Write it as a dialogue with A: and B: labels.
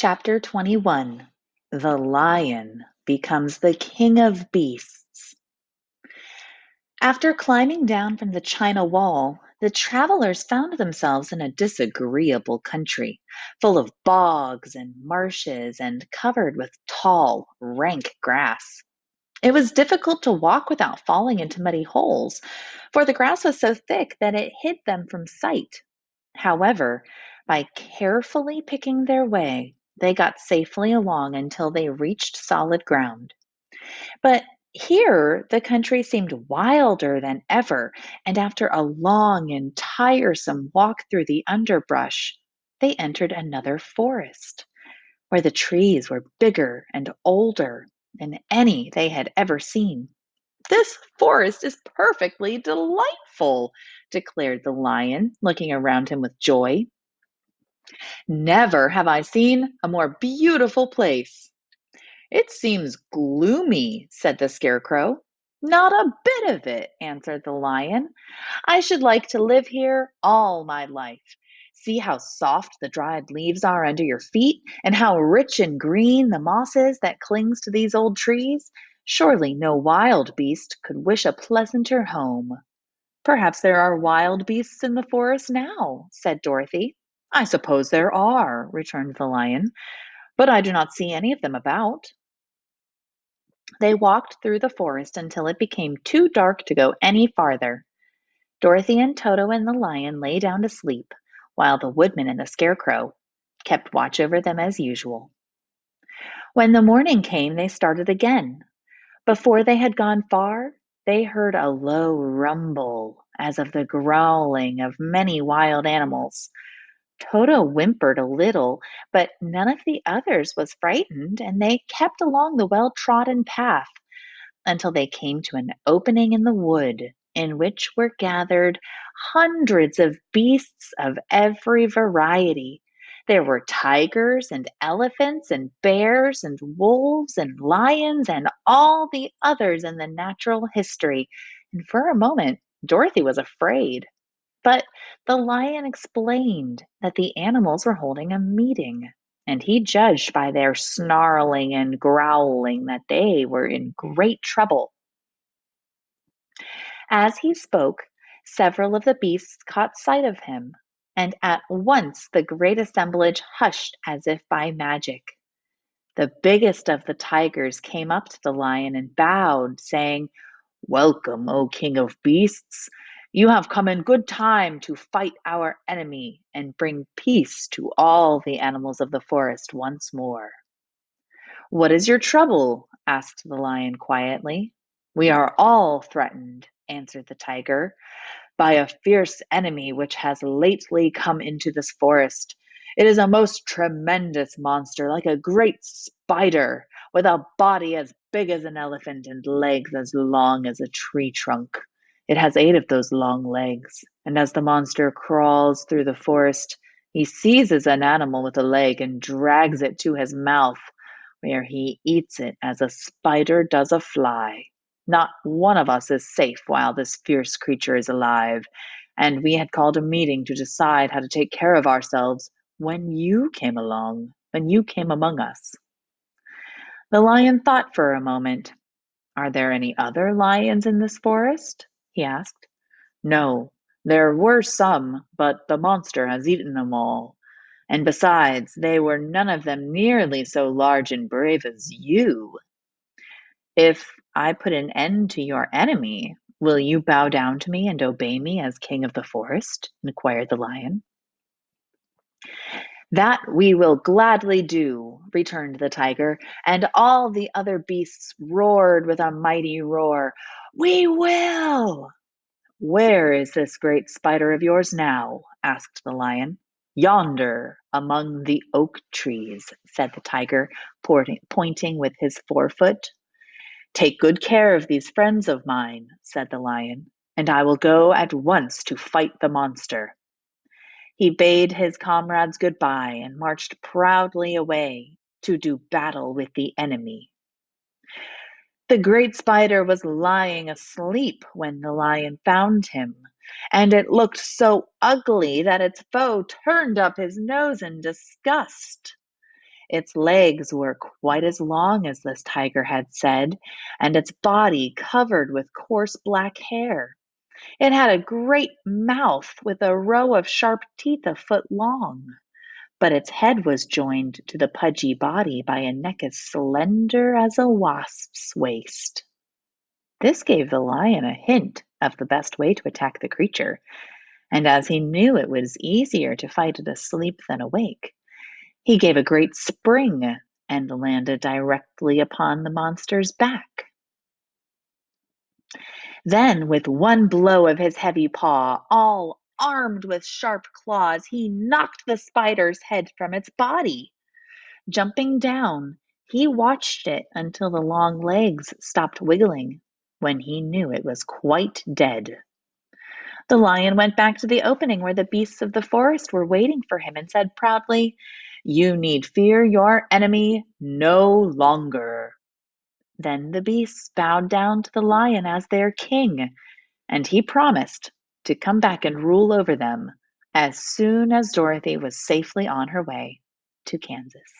A: Chapter 21. The Lion Becomes the King of Beasts. After climbing down from the China Wall, the travelers found themselves in a disagreeable country, full of bogs and marshes and covered with tall, rank grass. It was difficult to walk without falling into muddy holes, for the grass was so thick that it hid them from sight. However, by carefully picking their way, they got safely along until they reached solid ground. But here the country seemed wilder than ever, and after a long and tiresome walk through the underbrush, they entered another forest, where the trees were bigger and older than any they had ever seen. "This forest is perfectly delightful," declared the lion, looking around him with joy. "Never have I seen a more beautiful place." "It seems gloomy," said the Scarecrow. "Not a bit of it," answered the Lion. "I should like to live here all my life. See how soft the dried leaves are under your feet, and how rich and green the moss is that clings to these old trees. Surely no wild beast could wish a pleasanter home." "Perhaps there are wild beasts in the forest now," said Dorothy. "I suppose there are," returned the Lion, "but I do not see any of them about." They walked through the forest until it became too dark to go any farther. Dorothy and Toto and the Lion lay down to sleep, while the Woodman and the Scarecrow kept watch over them as usual. When the morning came, they started again. Before they had gone far, they heard a low rumble, as of the growling of many wild animals. Toto whimpered a little, but none of the others was frightened, and they kept along the well-trodden path until they came to an opening in the wood in which were gathered hundreds of beasts of every variety. There were tigers and elephants and bears and wolves and lions and all the others in the natural history, and for a moment Dorothy was afraid. But the lion explained that the animals were holding a meeting, and he judged by their snarling and growling that they were in great trouble. As he spoke, several of the beasts caught sight of him, and at once the great assemblage hushed as if by magic. The biggest of the tigers came up to the lion and bowed, saying, "Welcome, O King of Beasts. You have come in good time to fight our enemy and bring peace to all the animals of the forest once more." "What is your trouble?" asked the lion quietly. "We are all threatened," answered the tiger, "by a fierce enemy which has lately come into this forest. It is a most tremendous monster, like a great spider, with a body as big as an elephant and legs as long as a tree trunk. It has 8 of those long legs, and as the monster crawls through the forest, he seizes an animal with a leg and drags it to his mouth, where he eats it as a spider does a fly. Not one of us is safe while this fierce creature is alive, and we had called a meeting to decide how to take care of ourselves when you came along, when you came among us." The lion thought for a moment. "Are there any other lions in this forest?" he asked. "No, there were some, but the monster has eaten them all. And besides, they were none of them nearly so large and brave as you." "If I put an end to your enemy, will you bow down to me and obey me as king of the forest?" inquired the lion. "That we will gladly do," returned the tiger, and all the other beasts roared with a mighty roar, "We will!" "Where is this great spider of yours now?" asked the lion. "Yonder, among the oak trees," said the tiger, pointing with his forefoot. "Take good care of these friends of mine," said the lion, "and I will go at once to fight the monster." He bade his comrades goodbye and marched proudly away to do battle with the enemy. The great spider was lying asleep when the lion found him, and it looked so ugly that its foe turned up his nose in disgust. Its legs were quite as long as this tiger had said, and its body covered with coarse black hair. It had a great mouth with a row of sharp teeth a foot long, but its head was joined to the pudgy body by a neck as slender as a wasp's waist. This gave the lion a hint of the best way to attack the creature, and as he knew it was easier to fight it asleep than awake, he gave a great spring and landed directly upon the monster's back. Then, with one blow of his heavy paw, all armed with sharp claws, he knocked the spider's head from its body. Jumping down, he watched it until the long legs stopped wiggling, when he knew it was quite dead. The lion went back to the opening where the beasts of the forest were waiting for him and said proudly, "You need fear your enemy no longer." Then the beasts bowed down to the lion as their king, and he promised to come back and rule over them as soon as Dorothy was safely on her way to Kansas.